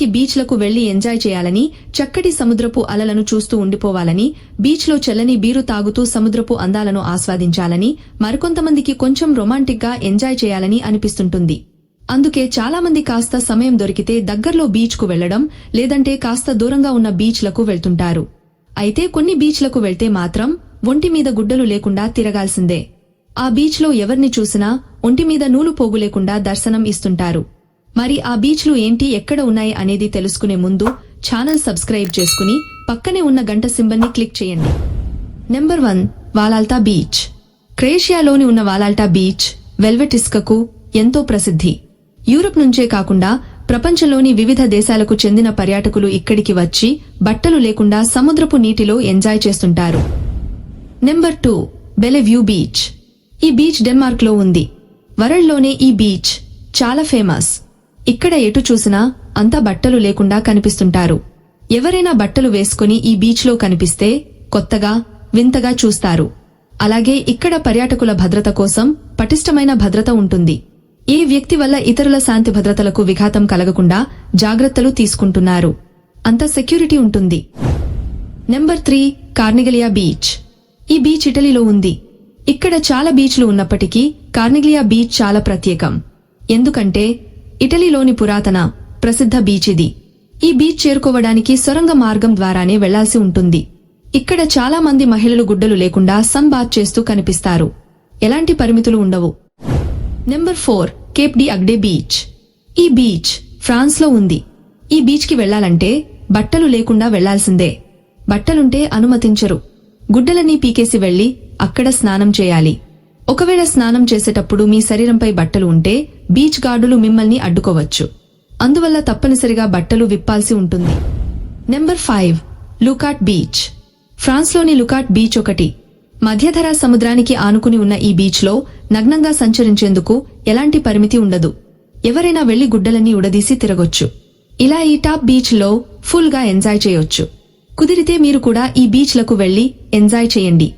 కొంతమందికి బీచ్లకు వెళ్లి ఎంజాయ్ చేయాలని, చక్కటి సముద్రపు అలలను చూస్తూ ఉండిపోవాలని, బీచ్లో చల్లని బీరు తాగుతూ సముద్రపు అందాలను ఆస్వాదించాలని, మరికొంతమందికి కొంచెం రొమాంటిక్గా ఎంజాయ్ చేయాలని అనిపిస్తుంటుంది. అందుకే చాలామంది కాస్త సమయం దొరికితే దగ్గర్లో బీచ్కు వెళ్లడం, లేదంటే కాస్త దూరంగా ఉన్న బీచ్లకు వెళ్తుంటారు. అయితే కొన్ని బీచ్లకు వెళ్తే మాత్రం ఒంటిమీద గుడ్డలు లేకుండా తిరగాల్సిందే. ఆ బీచ్లో ఎవర్ని చూసినా ఒంటిమీద నూలు పోగు లేకుండా దర్శనం ఇస్తుంటారు. మరి ఆ బీచ్లు ఏంటి, ఎక్కడ ఉన్నాయి అనేది తెలుసుకునే ముందు ఛానల్ సబ్స్క్రైబ్ చేసుకుని పక్కనే ఉన్న గంట సింబల్ని క్లిక్ చేయండి. Number 1, వాలాల్టా beach. క్రొయేషియాలోని ఉన్న వాలాల్టా బీచ్ వెల్వెట్ ఇసుకకు ఎంతో ప్రసిద్ధి. యూరప్ నుంచే కాకుండా ప్రపంచంలోని వివిధ దేశాలకు చెందిన పర్యాటకులు ఇక్కడికి వచ్చి బట్టలు లేకుండా సముద్రపు నీటిలో ఎంజాయ్ చేస్తుంటారు. Number 2, Bellevue beach. ఈ బీచ్ డెన్మార్క్లో ఉంది. వరల్డ్లోనే ఈ బీచ్ చాలా ఫేమస్. ఇక్కడ ఎటు చూసినా అంతా బట్టలు లేకుండా కనిపిస్తుంటారు. ఎవరైనా బట్టలు వేసుకుని ఈ బీచ్లో కనిపిస్తే కొత్తగా, వింతగా చూస్తారు. అలాగే ఇక్కడ పర్యాటకుల భద్రత కోసం పటిష్టమైన భద్రత ఉంటుంది. ఏ వ్యక్తి వల్ల ఇతరుల శాంతి భద్రతలకు విఘాతం కలగకుండా జాగ్రత్తలు తీసుకుంటున్నారు. అంత సెక్యూరిటీ ఉంటుంది. Number 3, Corniglia beach. ఈ బీచ్ ఇటలీలో ఉంది. ఇక్కడ చాలా బీచ్లు ఉన్నప్పటికీ కార్నిగ్లియా బీచ్ చాలా ప్రత్యేకం. ఎందుకంటే ఇటలీలోని పురాతన, ప్రసిద్ధ బీచ్ ఇది. ఈ బీచ్ చేరుకోవడానికి సొరంగ మార్గం ద్వారానే వెళ్లాల్సి ఉంటుంది. ఇక్కడ చాలా మంది మహిళలు గుడ్డలు లేకుండా సన్ బాత్ చేస్తూ కనిపిస్తారు. ఎలాంటి పరిమితులు ఉండవు. Number 4, Cap d'Agde beach. ఈ బీచ్ ఫ్రాన్స్లో ఉంది. ఈ బీచ్కి వెళ్లాలంటే బట్టలు లేకుండా వెళ్లాల్సిందే. బట్టలుంటే అనుమతించరు. గుడ్డలన్నీ పీకేసి వెళ్లి అక్కడ స్నానం చేయాలి. ఒకవేళ స్నానం చేసేటప్పుడు మీ శరీరంపై బట్టలు ఉంటే బీచ్ గార్డులు మిమ్మల్ని అడ్డుకోవచ్చు. అందువల్ల తప్పనిసరిగా బట్టలు విప్పాల్సి ఉంటుంది. Number 5, Leucate beach. ఫ్రాన్స్లోని లుకాట్ బీచ్ ఒకటి. మధ్యధరా సముద్రానికి ఆనుకుని ఉన్న ఈ బీచ్లో నగ్నంగా సంచరించేందుకు ఎలాంటి పరిమితి ఉండదు. ఎవరైనా వెళ్లి గుడ్డలన్నీ ఉడదీసి తిరగొచ్చు. ఇలా ఈ టాప్ బీచ్లో ఫుల్గా ఎంజాయ్ చేయొచ్చు. కుదిరితే మీరు కూడా ఈ బీచ్లకు వెళ్లి ఎంజాయ్ చేయండి.